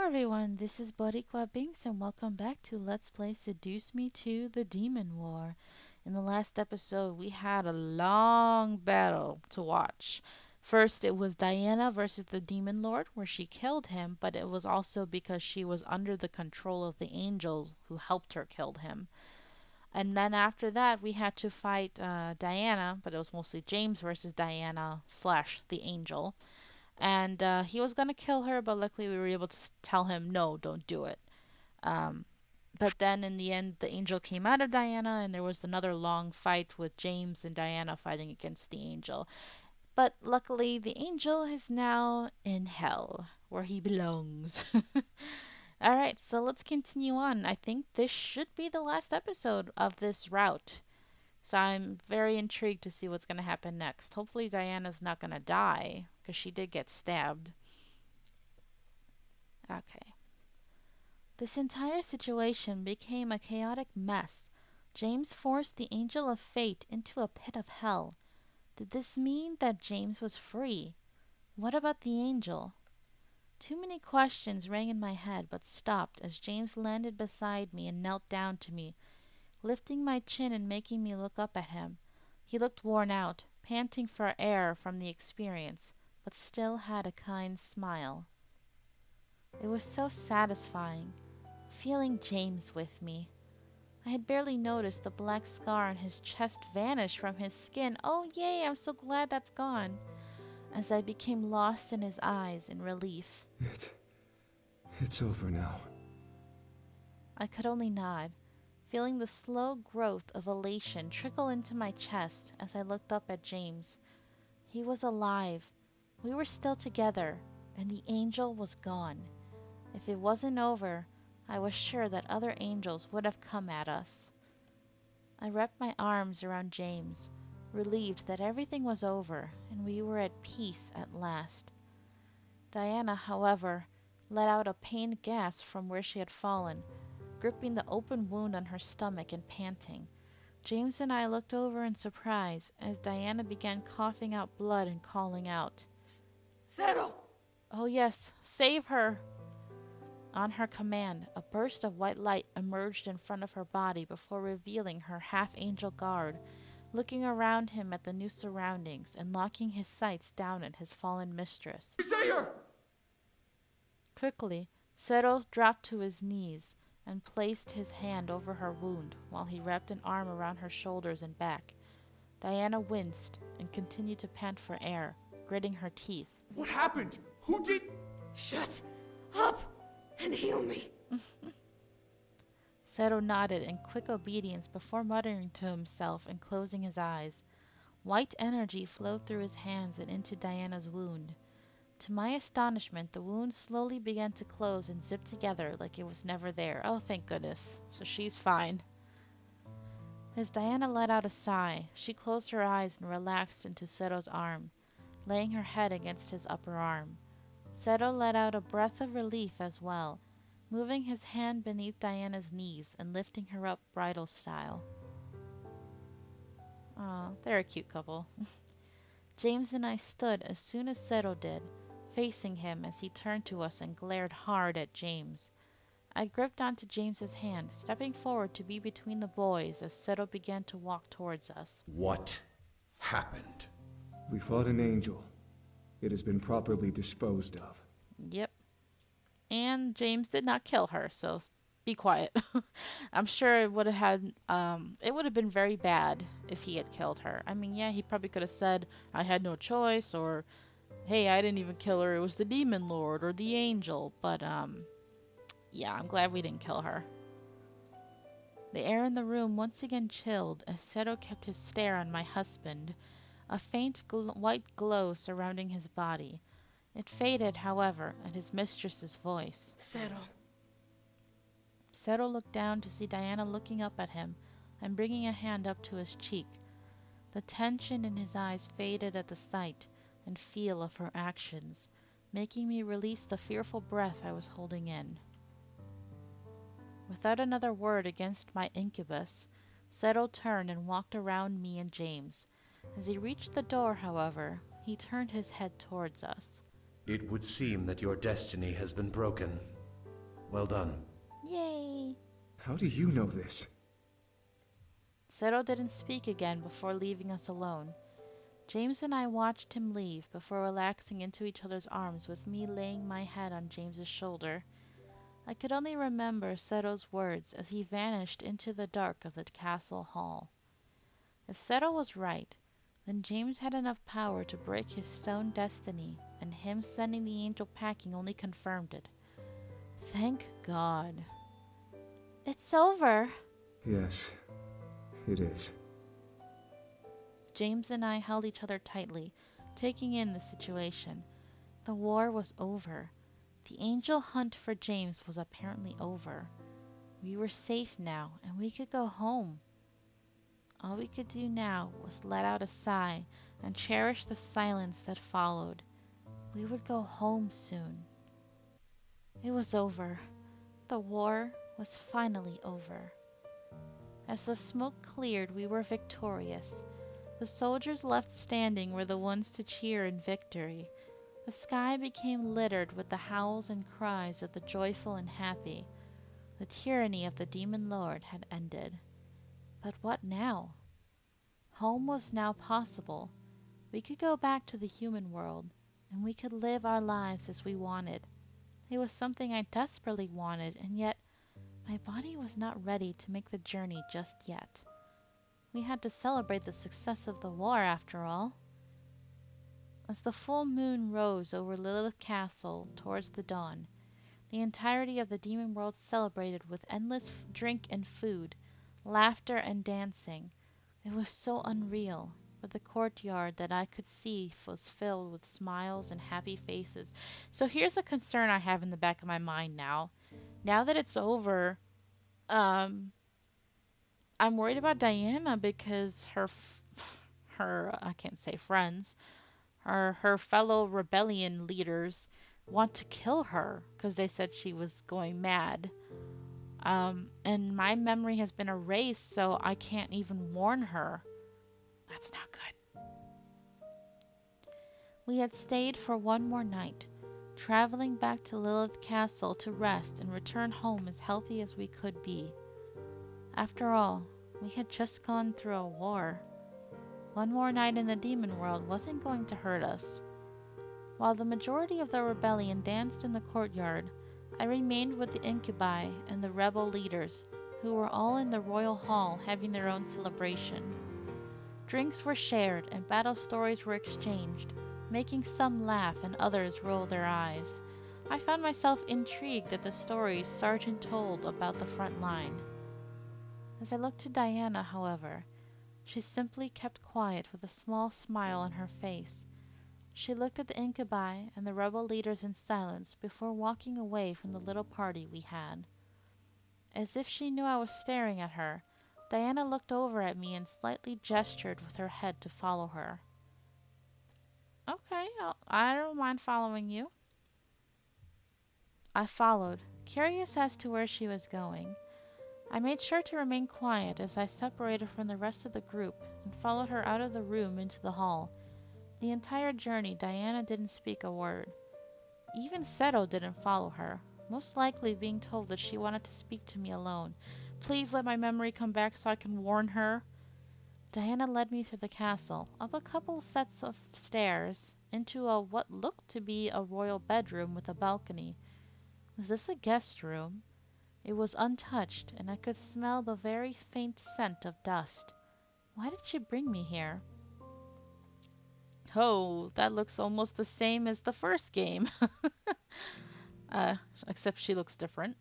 everyone, this is Boricua Binks and welcome back to Let's Play Seduce Me to the Demon War. In the last episode, we had a long battle to watch. First, it was Diana versus the Demon Lord, where she killed him, but it was also because she was under the control of the angel who helped her kill him. And then after that, we had to fight Diana, but it was mostly James versus Diana slash the angel. And he was gonna kill her, but luckily we were able to tell him, no, don't do it. Um, but then in the end, the angel came out of Diana, and there was another long fight with James and Diana fighting against the angel. But luckily, the angel is now in hell, where he belongs. Alright, so let's continue on. I think this should be the last episode of this route. So I'm very intrigued to see what's going to happen next. Hopefully Diana's not going to die, because she did get stabbed. Okay. This entire situation became a chaotic mess. James forced the Angel of Fate into a pit of hell. Did this mean that James was free? What about the angel? Too many questions rang in my head, but stopped as James landed beside me and knelt down to me, lifting my chin and making me look up at him. He looked worn out, panting for air from the experience, but still had a kind smile. It was so satisfying, feeling James with me. I had barely noticed the black scar on his chest vanish from his skin. Oh yay, I'm so glad that's gone. As I became lost in his eyes in relief. It's over now. I could only nod, feeling the slow growth of elation trickle into my chest as I looked up at James. He was alive. We were still together, and the angel was gone. If it wasn't over, I was sure that other angels would have come at us. I wrapped my arms around James, relieved that everything was over and we were at peace at last. Diana, however, let out a pained gasp from where she had fallen, gripping the open wound on her stomach and panting. James and I looked over in surprise as Diana began coughing out blood and calling out, Settle! "Oh yes, save her!" On her command, a burst of white light emerged in front of her body before revealing her half-angel guard, looking around him at the new surroundings and locking his sights down at his fallen mistress. Sayer! Quickly, Seto dropped to his knees and placed his hand over her wound while he wrapped an arm around her shoulders and back. Diana winced and continued to pant for air, gritting her teeth. What happened? Who did? Shut up and heal me. Seto nodded in quick obedience before muttering to himself and closing his eyes. White energy flowed through his hands and into Diana's wound. To my astonishment, the wound slowly began to close and zip together like it was never there. Oh, thank goodness. So she's fine. As Diana let out a sigh, she closed her eyes and relaxed into Seto's arm, laying her head against his upper arm. Seto let out a breath of relief as well, moving his hand beneath Diana's knees and lifting her up bridal style. Aw, they're a cute couple. James and I stood as soon as Seto did, facing him as he turned to us and glared hard at James. I gripped onto James's hand, stepping forward to be between the boys as Seto began to walk towards us. What happened? We fought an angel. It has been properly disposed of. Yep. And James did not kill her, so be quiet. I'm sure it would have been very bad if he had killed her. I mean, yeah, he probably could have said, I had no choice, or, hey, I didn't even kill her, it was the demon lord or the angel, but, yeah, I'm glad we didn't kill her. The air in the room once again chilled as Seto kept his stare on my husband, a faint white glow surrounding his body. It faded, however, at his mistress's voice. Settle. Seto looked down to see Diana looking up at him and bringing a hand up to his cheek. The tension in his eyes faded at the sight and feel of her actions, making me release the fearful breath I was holding in. Without another word against my incubus, Seto turned and walked around me and James. As he reached the door, however, he turned his head towards us. It would seem that your destiny has been broken. Well done. Yay! How do you know this? Zero didn't speak again before leaving us alone. James and I watched him leave before relaxing into each other's arms with me laying my head on James's shoulder. I could only remember Sero's words as he vanished into the dark of the castle hall. If Sero was right, then James had enough power to break his stone destiny, and him sending the angel packing only confirmed it. Thank God. It's over. Yes, it is. James and I held each other tightly, taking in the situation. The war was over. The angel hunt for James was apparently over. We were safe now, and we could go home. All we could do now was let out a sigh and cherish the silence that followed. We would go home soon. It was over. The war was finally over. As the smoke cleared, we were victorious. The soldiers left standing were the ones to cheer in victory. The sky became littered with the howls and cries of the joyful and happy. The tyranny of the demon lord had ended. But what now? Home was now possible. We could go back to the human world, and we could live our lives as we wanted. It was something I desperately wanted, and yet my body was not ready to make the journey just yet. We had to celebrate the success of the war, after all. As the full moon rose over Lilith Castle towards the dawn, the entirety of the demon world celebrated with endless drink and food, laughter and dancing. It was so unreal, but the courtyard that I could see was filled with smiles and happy faces. So here's a concern I have in the back of my mind now. Now that it's over, I'm worried about Diana because her I can't say friends, her fellow rebellion leaders want to kill her because they said she was going mad. And my memory has been erased, so I can't even warn her. That's not good. We had stayed for one more night, traveling back to Lilith Castle to rest and return home as healthy as we could be. After all, we had just gone through a war. One more night in the demon world wasn't going to hurt us. While the majority of the rebellion danced in the courtyard, I remained with the incubi and the rebel leaders, who were all in the royal hall having their own celebration. Drinks were shared and battle stories were exchanged, making some laugh and others roll their eyes. I found myself intrigued at the stories Sergeant told about the front line. As I looked to Diana, however, she simply kept quiet with a small smile on her face. She looked at the incubi and the rebel leaders in silence before walking away from the little party we had. As if she knew I was staring at her, Diana looked over at me and slightly gestured with her head to follow her. Okay, I don't mind following you. I followed, curious as to where she was going. I made sure to remain quiet as I separated from the rest of the group and followed her out of the room into the hall. The entire journey, Diana didn't speak a word. Even Seto didn't follow her, most likely being told that she wanted to speak to me alone. Please let my memory come back so I can warn her. Diana led me through the castle, up a couple sets of stairs, into what looked to be a royal bedroom with a balcony. Was this a guest room? It was untouched, and I could smell the very faint scent of dust. Why did she bring me here? Oh, that looks almost the same as the first game. Except she looks different.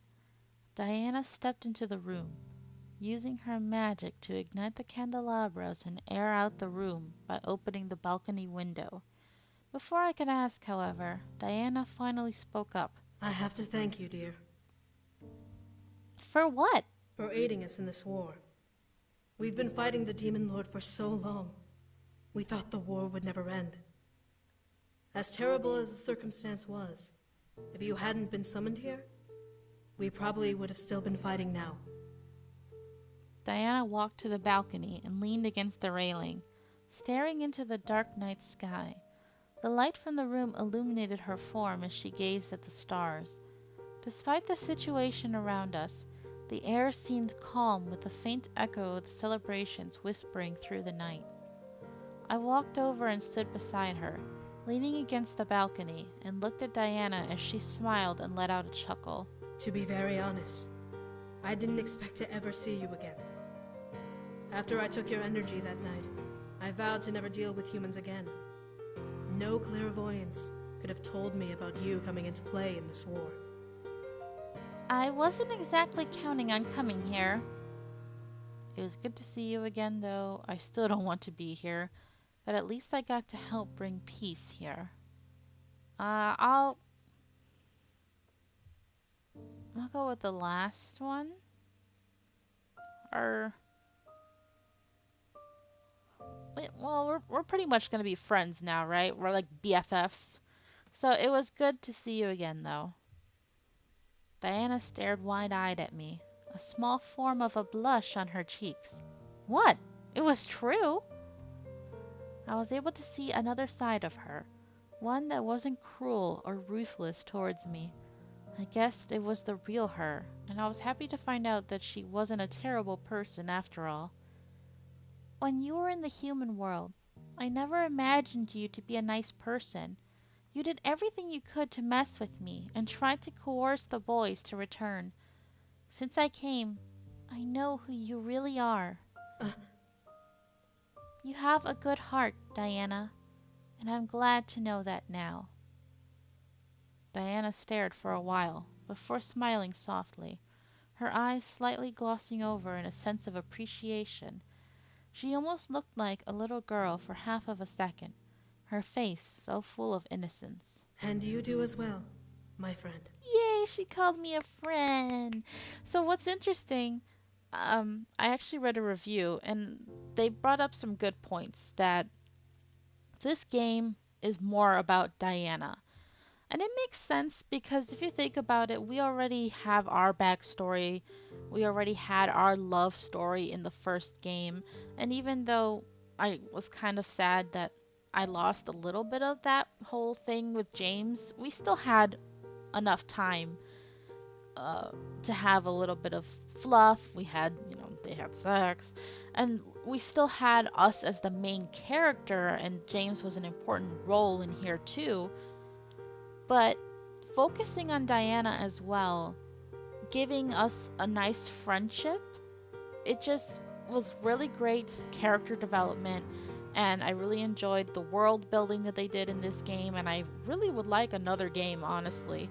Diana stepped into the room, using her magic to ignite the candelabras and air out the room by opening the balcony window. Before I could ask, however, Diana finally spoke up. I have to thank you, dear, For what? for aiding us in this war. We've been fighting the Demon Lord for so long. We thought the war would never end. As terrible as the circumstance was, if you hadn't been summoned here, we probably would have still been fighting now. Diana walked to the balcony and leaned against the railing, staring into the dark night sky. The light from the room illuminated her form as she gazed at the stars. Despite the situation around us, the air seemed calm with the faint echo of the celebrations whispering through the night. I walked over and stood beside her, leaning against the balcony, and looked at Diana as she smiled and let out a chuckle. To be very honest, I didn't expect to ever see you again. After I took your energy that night, I vowed to never deal with humans again. No clairvoyance could have told me about you coming into play in this war. I wasn't exactly counting on coming here. It was good to see you again, though. I still don't want to be here, but at least I got to help bring peace here. I'll go with the last one. Or well, we're pretty much gonna be friends now, right? We're like BFFs. So it was good to see you again, though. Diana stared wide-eyed at me, a small form of a blush on her cheeks. What? It was true? I was able to see another side of her, one that wasn't cruel or ruthless towards me. I guessed it was the real her, and I was happy to find out that she wasn't a terrible person after all. When you were in the human world, I never imagined you to be a nice person. You did everything you could to mess with me and tried to coerce the boys to return. Since I came, I know who you really are. You have a good heart, Diana, and I'm glad to know that now. Diana stared for a while, before smiling softly, her eyes slightly glossing over in a sense of appreciation. She almost looked like a little girl for half of a second, her face so full of innocence. And you do as well, my friend. Yay, she called me a friend. So what's interesting, I actually read a review and they brought up some good points that this game is more about Diana. And it makes sense because if you think about it, we already have our backstory. We already had our love story in the first game. And even though I was kind of sad that I lost a little bit of that whole thing with James, we still had enough time to have a little bit of fluff. We had, they had sex. And we still had us as the main character, and James was an important role in here too. But focusing on Diana as well, giving us a nice friendship, it just was really great character development, and I really enjoyed the world building that they did in this game, and I really would like another game, honestly.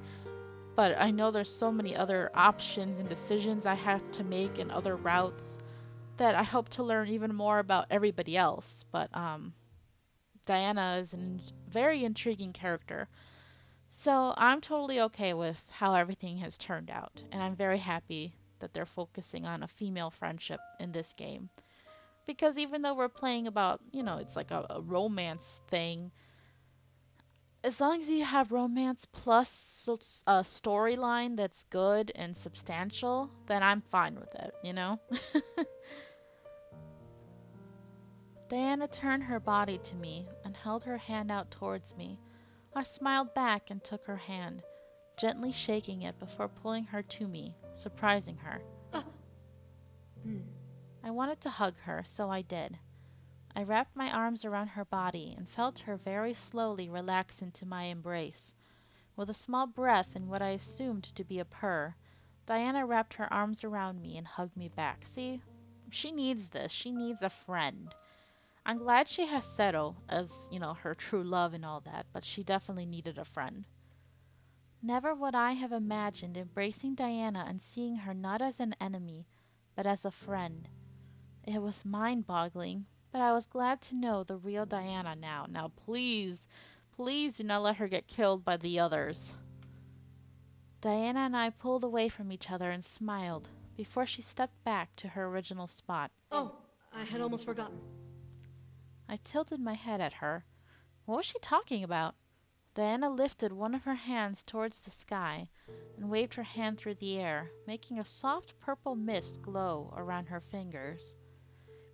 But I know there's so many other options and decisions I have to make and other routes that I hope to learn even more about everybody else. But Diana is a very intriguing character. So I'm totally okay with how everything has turned out, and I'm very happy that they're focusing on a female friendship in this game. Because even though we're playing about, it's like a romance thing, as long as you have romance plus a storyline that's good and substantial, then I'm fine with it. Diana turned her body to me and held her hand out towards me. I smiled back and took her hand, gently shaking it before pulling her to me, surprising her. I wanted to hug her, so I did. I wrapped my arms around her body and felt her very slowly relax into my embrace. With a small breath and what I assumed to be a purr, Diana wrapped her arms around me and hugged me back. See, she needs this. She needs a friend. I'm glad she has Seto as, her true love and all that, but she definitely needed a friend. Never would I have imagined embracing Diana and seeing her not as an enemy, but as a friend. It was mind-boggling, but I was glad to know the real Diana now. Now please, please do not let her get killed by the others. Diana and I pulled away from each other and smiled before she stepped back to her original spot. Oh, I had almost forgotten. I tilted my head at her. What was she talking about? Diana lifted one of her hands towards the sky and waved her hand through the air, making a soft purple mist glow around her fingers.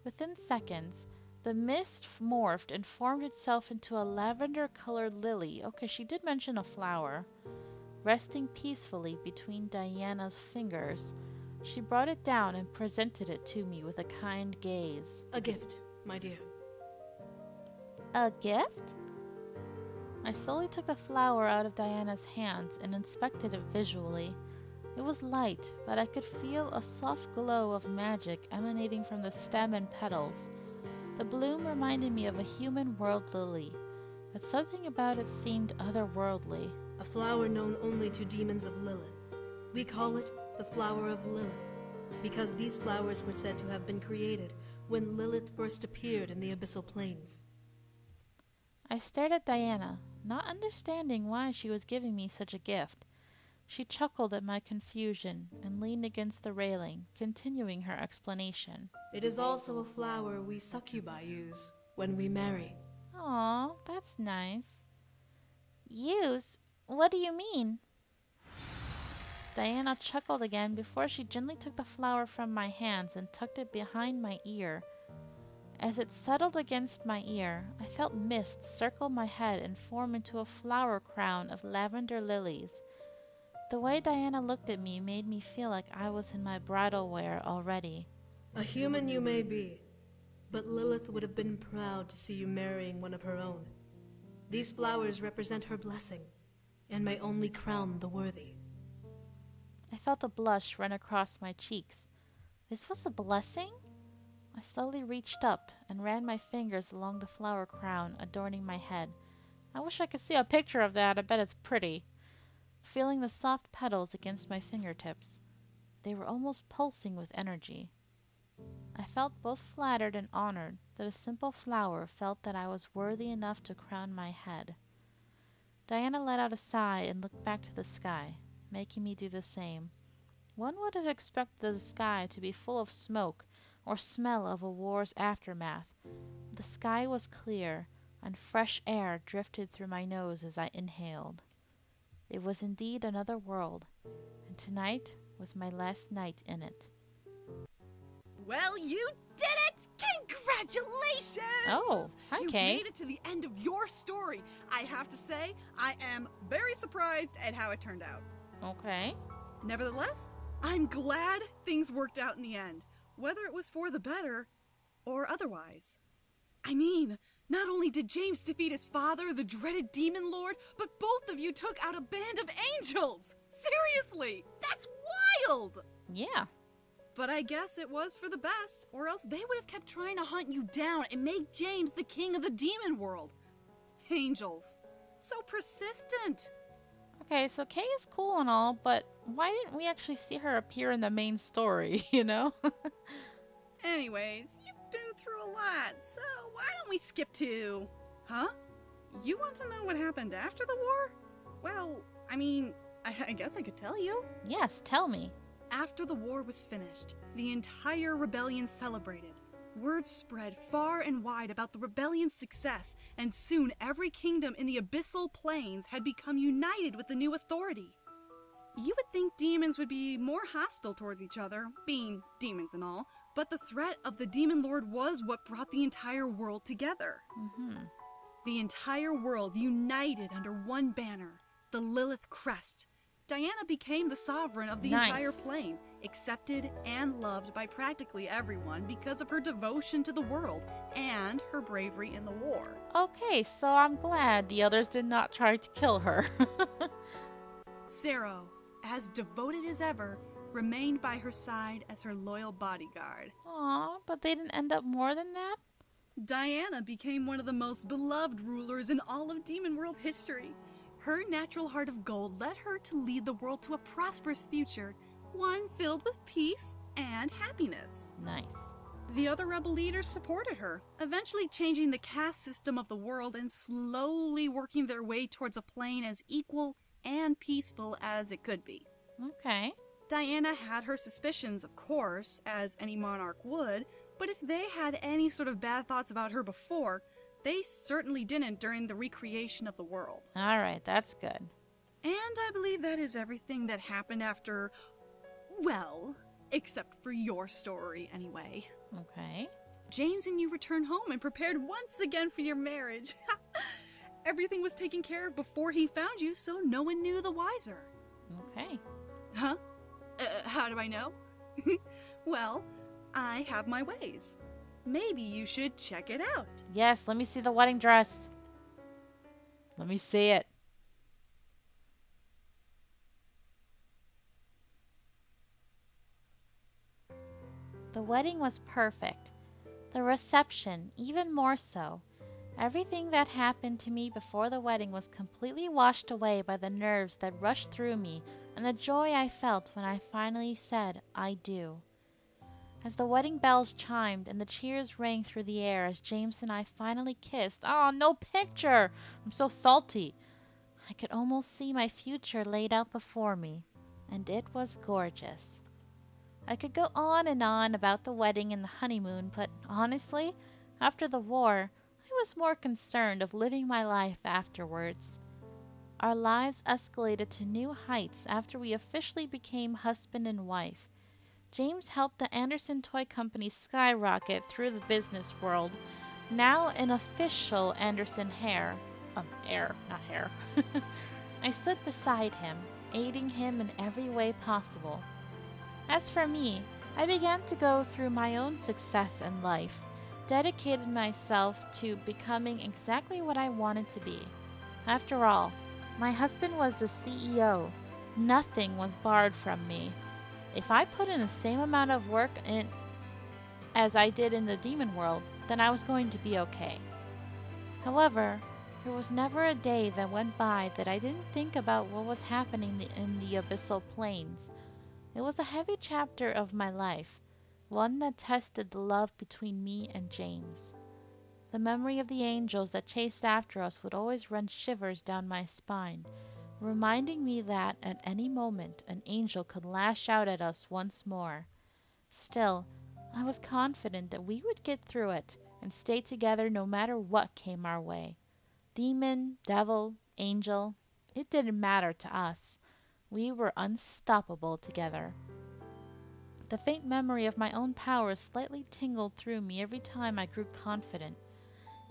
Within seconds, the mist morphed and formed itself into a lavender-colored lily. Okay, she did mention a flower. resting peacefully between Diana's fingers. She brought it down and presented it to me with a kind gaze. A gift, my dear. A gift? I slowly took the flower out of Diana's hands and inspected it visually. It was light, but I could feel a soft glow of magic emanating from the stem and petals. The bloom reminded me of a human world lily, but something about it seemed otherworldly. A flower known only to demons of Lilith. We call it the Flower of Lilith, because these flowers were said to have been created when Lilith first appeared in the abyssal plains. I stared at Diana, not understanding why she was giving me such a gift. She chuckled at my confusion and leaned against the railing, continuing her explanation. It is also a flower we succubi use when we marry. Aw, that's nice. Use? What do you mean? Diana chuckled again before she gently took the flower from my hands and tucked it behind my ear. As it settled against my ear, I felt mist circle my head and form into a flower crown of lavender lilies. The way Diana looked at me made me feel like I was in my bridal wear already. A human you may be, but Lilith would have been proud to see you marrying one of her own. These flowers represent her blessing, and may only crown the worthy. I felt a blush run across my cheeks. This was a blessing? I slowly reached up and ran my fingers along the flower crown adorning my head. I wish I could see a picture of that. I bet it's pretty. Feeling the soft petals against my fingertips. They were almost pulsing with energy. I felt both flattered and honored that a simple flower felt that I was worthy enough to crown my head. Diana let out a sigh and looked back to the sky, making me do the same. One would have expected the sky to be full of smoke or smell of a war's aftermath. The sky was clear, and fresh air drifted through my nose as I inhaled. It was indeed another world, and tonight was my last night in it. Well, you did it! Congratulations! Oh, hi, You Kay. made it to the end of your story. I have to say, I am very surprised at how it turned out. Okay. Nevertheless, I'm glad things worked out in the end, whether it was for the better or otherwise. I mean, not only did James defeat his father, the dreaded demon lord, but both of you took out a band of angels! Seriously! That's wild! Yeah. But I guess it was for the best, or else they would have kept trying to hunt you down and make James the king of the demon world. Angels. So persistent. Okay, so Kay is cool and all, but why didn't we actually see her appear in the main story, you know? Anyways, you've been through a lot, so why don't we skip to... Huh? You want to know what happened after the war? Well, I mean, I guess I could tell you. Yes, tell me. After the war was finished, the entire rebellion celebrated. Word spread far and wide about the rebellion's success, and soon every kingdom in the abyssal plains had become united with the new authority. You would think demons would be more hostile towards each other, being demons and all, but the threat of the demon lord was what brought the entire world together. The entire world united under one banner, the Lilith Crest. Diana became the sovereign of the Nice. entire plane, accepted and loved by practically everyone because of her devotion to the world and her bravery in the war. Okay, so I'm glad the others did not try to kill her. Sero, as devoted as ever, remained by her side as her loyal bodyguard. Aw, but they didn't end up more than that? Diana became one of the most beloved rulers in all of Demon World history. Her natural heart of gold led her to lead the world to a prosperous future, one filled with peace and happiness. Nice. The other rebel leaders supported her, eventually changing the caste system of the world and slowly working their way towards a plane as equal and peaceful as it could be. Okay. Diana had her suspicions, of course, as any monarch would, but if they had any sort of bad thoughts about her before, they certainly didn't during the recreation of the world. Alright, that's good. And I believe that is everything that happened after, well, except for your story anyway. Okay. James and you returned home and prepared once again for your marriage. Everything was taken care of before he found you, so no one knew the wiser. Okay. Huh? How do I know? Well, I have my ways. Maybe you should check it out. Yes, let me see the wedding dress. Let me see it. The wedding was perfect. The reception, even more so. Everything that happened to me before the wedding was completely washed away by the nerves that rushed through me and the joy I felt when I finally said, I do. As the wedding bells chimed and the cheers rang through the air as James and I finally kissed. Oh, no picture! I'm so salty. I could almost see my future laid out before me, and it was gorgeous. I could go on and on about the wedding and the honeymoon, but honestly, after the war, I was more concerned of living my life afterwards. Our lives escalated to new heights after we officially became husband and wife. James helped the Anderson Toy Company skyrocket through the business world, now an official Anderson heir, not hair. I stood beside him, aiding him in every way possible. As for me, I began to go through my own success in life, dedicated myself to becoming exactly what I wanted to be. After all, my husband was the CEO. Nothing was barred from me. If I put in the same amount of work in as I did in the demon world, then I was going to be okay. However, there was never a day that went by that I didn't think about what was happening in the abyssal plains. It was a heavy chapter of my life, one that tested the love between me and James. The memory of the angels that chased after us would always run shivers down my spine, reminding me that at any moment an angel could lash out at us once more. Still, I was confident that we would get through it and stay together no matter what came our way. Demon, devil, angel, it didn't matter to us. We were unstoppable together. The faint memory of my own powers slightly tingled through me every time I grew confident,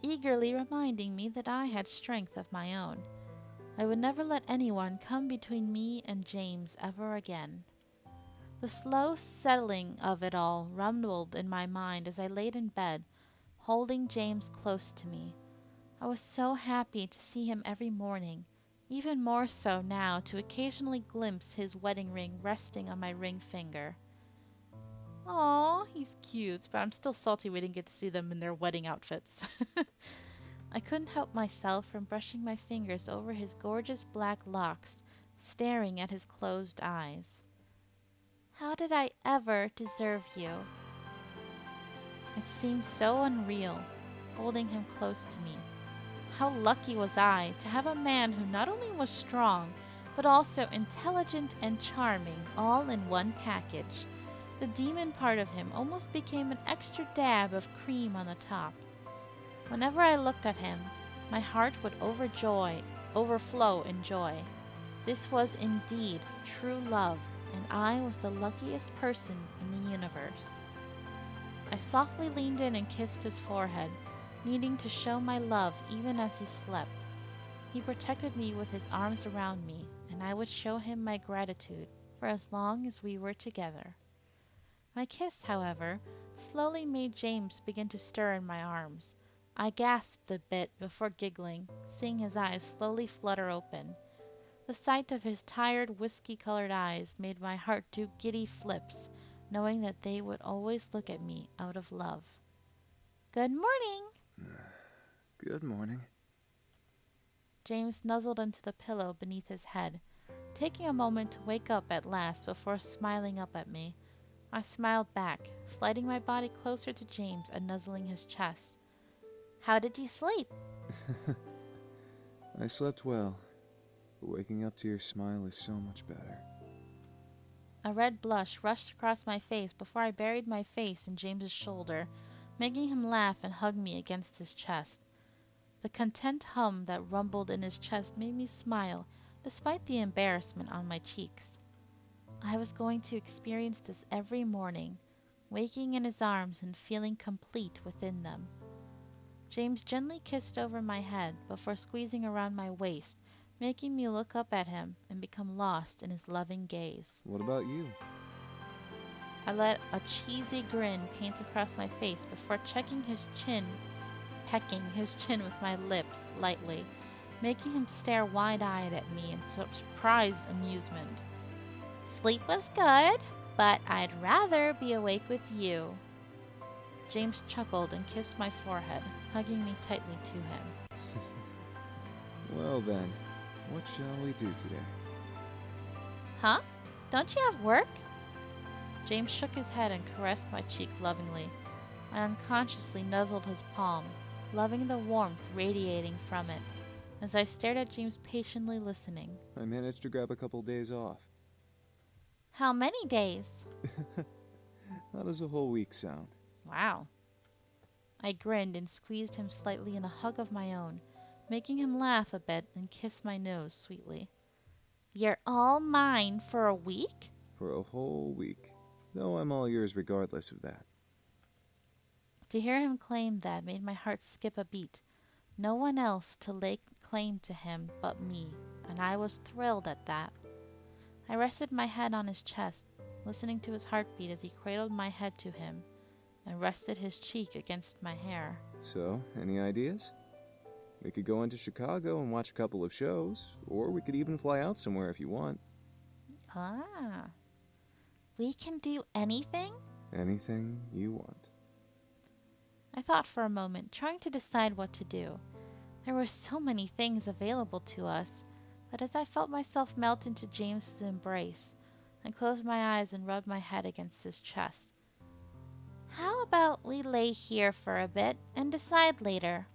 eagerly reminding me that I had strength of my own. I would never let anyone come between me and James ever again. The slow settling of it all rumbled in my mind as I laid in bed, holding James close to me. I was so happy to see him every morning, even more so now to occasionally glimpse his wedding ring resting on my ring finger. Aw, he's cute, but I'm still salty we didn't get to see them in their wedding outfits. I couldn't help myself from brushing my fingers over his gorgeous black locks, staring at his closed eyes. How did I ever deserve you? It seemed so unreal, holding him close to me. How lucky was I to have a man who not only was strong, but also intelligent and charming, all in one package. The demon part of him almost became an extra dab of cream on the top. Whenever I looked at him, my heart would overflow in joy. This was indeed true love, and I was the luckiest person in the universe. I softly leaned in and kissed his forehead, needing to show my love even as he slept. He protected me with his arms around me, and I would show him my gratitude for as long as we were together. My kiss, however, slowly made James begin to stir in my arms. I gasped a bit before giggling, seeing his eyes slowly flutter open. The sight of his tired, whiskey-colored eyes made my heart do giddy flips, knowing that they would always look at me out of love. Good morning! Good morning. James nuzzled into the pillow beneath his head, taking a moment to wake up at last before smiling up at me. I smiled back, sliding my body closer to James and nuzzling his chest. How did you sleep? I slept well, but waking up to your smile is so much better. A red blush rushed across my face before I buried my face in James's shoulder, making him laugh and hug me against his chest. The content hum that rumbled in his chest made me smile, despite the embarrassment on my cheeks. I was going to experience this every morning, waking in his arms and feeling complete within them. James gently kissed over my head before squeezing around my waist, making me look up at him and become lost in his loving gaze. What about you? I let a cheesy grin paint across my face before pecking his chin with my lips lightly, making him stare wide-eyed at me in surprised amusement. Sleep was good, but I'd rather be awake with you. James chuckled and kissed my forehead, hugging me tightly to him. Well then, what shall we do today? Huh? Don't you have work? James shook his head and caressed my cheek lovingly. I unconsciously nuzzled his palm, loving the warmth radiating from it, as I stared at James patiently listening. I managed to grab a couple days off. How many days? How does a whole week sound? Wow. I grinned and squeezed him slightly in a hug of my own, making him laugh a bit and kiss my nose sweetly. You're all mine for a week? For a whole week. Though I'm all yours regardless of that. To hear him claim that made my heart skip a beat. No one else to lay claim to him but me, and I was thrilled at that. I rested my head on his chest, listening to his heartbeat as he cradled my head to him and rested his cheek against my hair. So, any ideas? We could go into Chicago and watch a couple of shows, or we could even fly out somewhere if you want. Ah. We can do anything? Anything you want. I thought for a moment, trying to decide what to do. There were so many things available to us, but as I felt myself melt into James's embrace, I closed my eyes and rubbed my head against his chest. How about we lay here for a bit and decide later?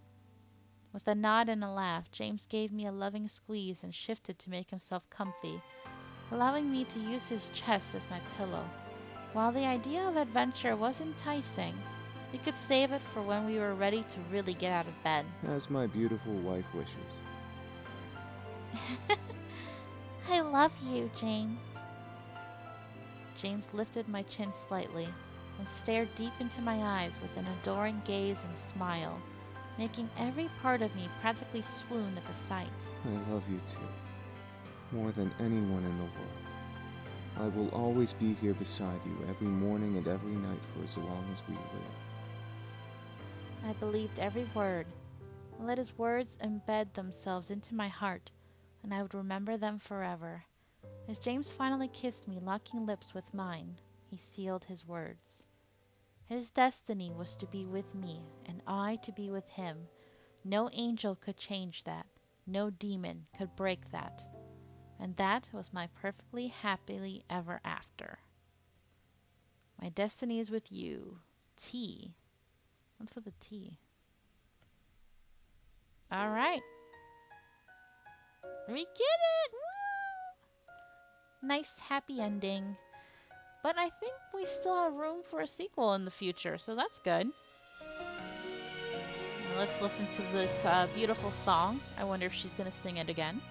With a nod and a laugh, James gave me a loving squeeze and shifted to make himself comfy, allowing me to use his chest as my pillow. While the idea of adventure was enticing, we could save it for when we were ready to really get out of bed. As my beautiful wife wishes. I love you, James. James lifted my chin slightly and stared deep into my eyes with an adoring gaze and smile, making every part of me practically swoon at the sight. I love you too. More than anyone in the world. I will always be here beside you every morning and every night for as long as we live. I believed every word, and let his words embed themselves into my heart, and I would remember them forever. As James finally kissed me, locking lips with mine, he sealed his words. His destiny was to be with me, and I to be with him. No angel could change that. No demon could break that. And that was my perfectly happily ever after. My destiny is with you. T. What's with the T? All right. We get it. Woo! Nice happy ending. But I think we still have room for a sequel in the future, so that's good. Now let's listen to this beautiful song. I wonder if she's going to sing it again.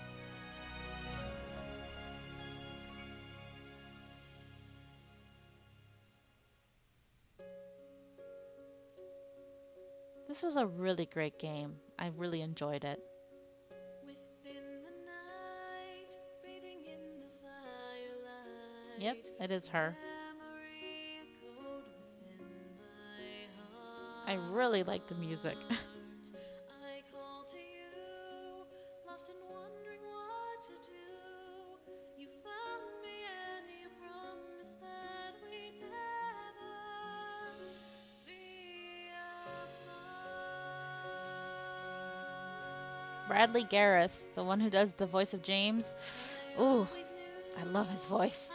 This was a really great game. I really enjoyed it. Yep, it is her. I really like the music. Bradley Gareth, the one who does the voice of James. Ooh, I love his voice.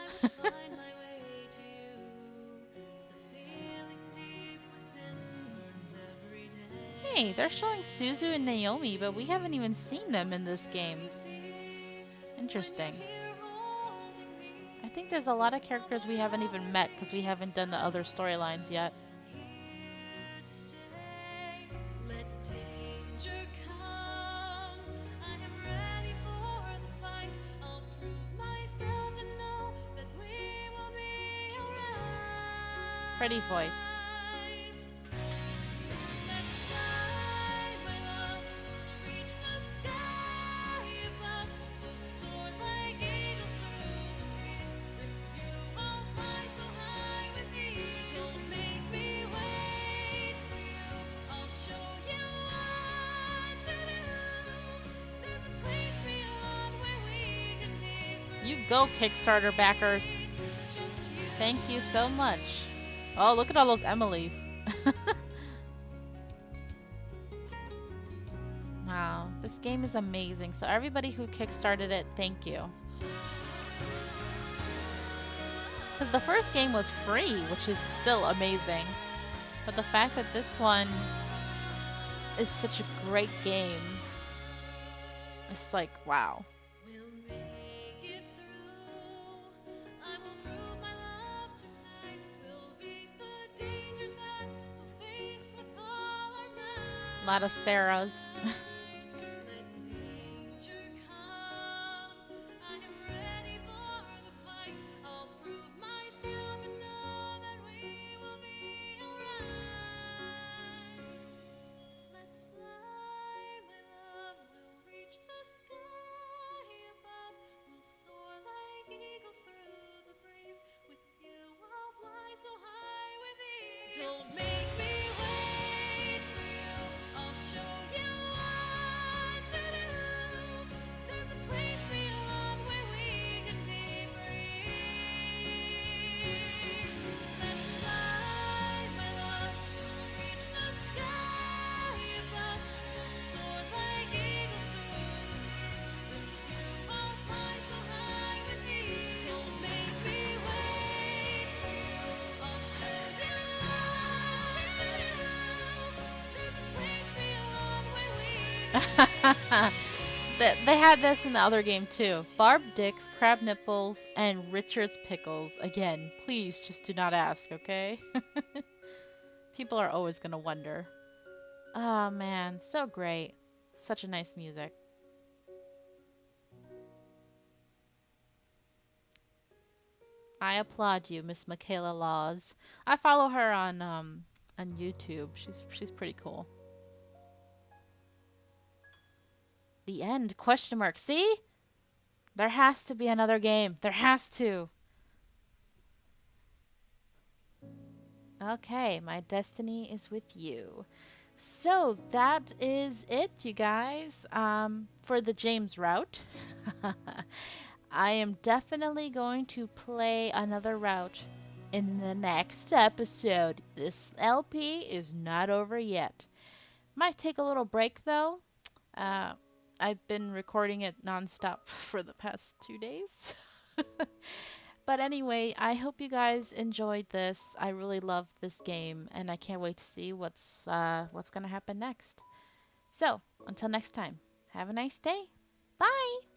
Hey, they're showing Suzu and Naomi, but we haven't even seen them in this game. Interesting. I think there's a lot of characters we haven't even met because we haven't done the other storylines yet. Pretty voice. go, Kickstarter backers. Thank you so much. Oh, look at all those Emilys. Wow, this game is amazing. So everybody who kickstarted it, thank you. Because the first game was free, which is still amazing. But the fact that this one is such a great game, it's like, wow. A lot of Sarahs. Don't make me wait for you. I'll show you what to do. There's a place beyond where we can be free. Let's fly, my love. We'll reach the sky above. We'll soar like eagles through the breeze. With you, I'll fly so high with ease. Don't make me wait for you. I'll show you. They had this in the other game too. Barb Dicks, Crab Nipples, and Richard's Pickles. Again, please just do not ask, okay? People are always gonna wonder. Oh man, so great. Such a nice music. I applaud you, Miss Michaela Laws. I follow her on YouTube. She's pretty cool. The end? Question mark. See? There has to be another game. There has to. Okay, my destiny is with you. So that is it, you guys, for the James route. I am definitely going to play another route in the next episode. This LP is not over yet. Might take a little break though. I've been recording it nonstop for the past 2 days. But anyway, I hope you guys enjoyed this. I really love this game, and I can't wait to see what's gonna happen next. So, until next time, have a nice day. Bye!